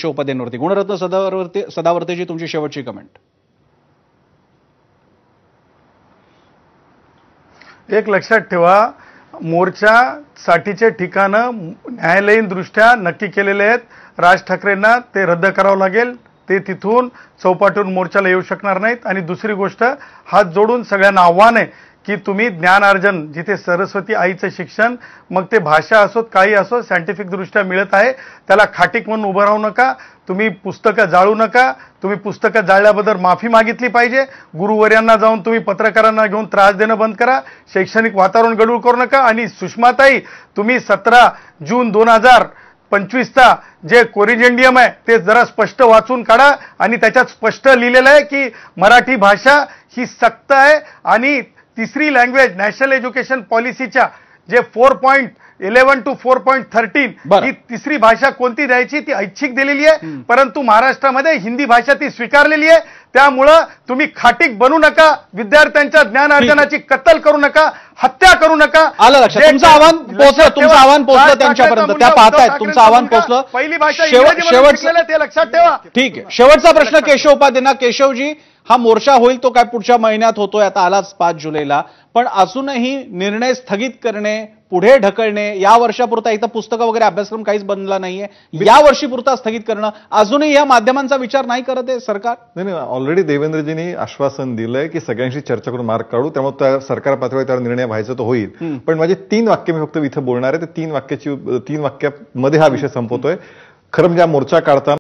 केशव उपाध्यायांवरती. गुणरत्न सदावर्तेजी, तुमची शेवटची कमेंट. एक लक्षात ठेवा, मोर्चासाठीचे ठिकाणं न्यायालयीन दृष्ट्या नक्की केलेले आहेत. राज ठाकरेंना ते रद्द करावं लागेल, ते तिथून चौपाटून मोर्चाला येऊ शकणार नाहीत. आणि दुसरी गोष्ट, हात जोडून सगळ्यांना आव्हान आहे की तुम्ही ज्ञानार्जन, जिथे सरस्वती आईचं शिक्षण, मग ते भाषा असोत काही असो, सायंटिफिक दृष्ट्या मिळत आहे, त्याला खाटीक म्हणून उभं राहू नका. तुम्ही पुस्तकं जाळू नका. तुम्ही पुस्तकं जाळल्याबद्दल माफी मागितली पाहिजे. गुरुवर्यांना जाऊन तुम्ही पत्रकारांना घेऊन त्रास देणं बंद करा. शैक्षणिक वातावरण गडबड करू नका. आणि सुषमाताई, तुम्ही 17 जून 2025चा जे कोरिजेंडियम आहे ते जरा स्पष्ट वाचून काढा. आणि त्याच्यात स्पष्ट लिहिलेलं आहे की मराठी भाषा ही सक्त आहे. आणि तिसरी लँग्वेज नॅशनल एज्युकेशन पॉलिसीच्या जे 4.11 to 4.13 ही तिसरी भाषा कोणती द्यायची ती ऐच्छिक दिलेली आहे. परंतु महाराष्ट्रामध्ये हिंदी भाषा ती स्वीकारलेली आहे. त्यामुळं तुम्ही खाटीक बनू नका. विद्यार्थ्यांच्या ज्ञानार्जनाची कत्तल करू नका, हत्या करू नका. आलं लक्षात. तुमचं आव्हान पोहोचलं त्यांच्यापर्यंत. त्या पाहतायत तुमचं आव्हान पोहोचलं. पहिली भाषा शेवटचं ते लक्षात ठेवा. ठीक आहे. शेवटचा प्रश्न केशव उपाध्यायांना. केशवजी, हा मोर्चा होईल तो काय पुढच्या महिन्यात होतोय, आता आलाच 5 जुलैला, पण अजूनही निर्णय स्थगित करणे, पुढे ढकलणे, या वर्षापुरता, इथं पुस्तकं वगैरे अभ्यासक्रम काहीच बनला नाहीये, या वर्षीपुरता स्थगित करणं, अजूनही या माध्यमांचा विचार नाही करत आहे सरकार? नाही, ऑलरेडी देवेंद्रजींनी आश्वासन दिलंय की सगळ्यांशी चर्चा करून मार्ग काढू, त्यामुळे सरकार पातळीवर त्यावर निर्णय व्हायचा तो होईल. पण माझे 3 वाक्य मी फक्त इथं बोलणार आहे. ते 3 वाक्यामध्ये हा विषय संपवतोय. खरं म्हणजे मोर्चा काढताना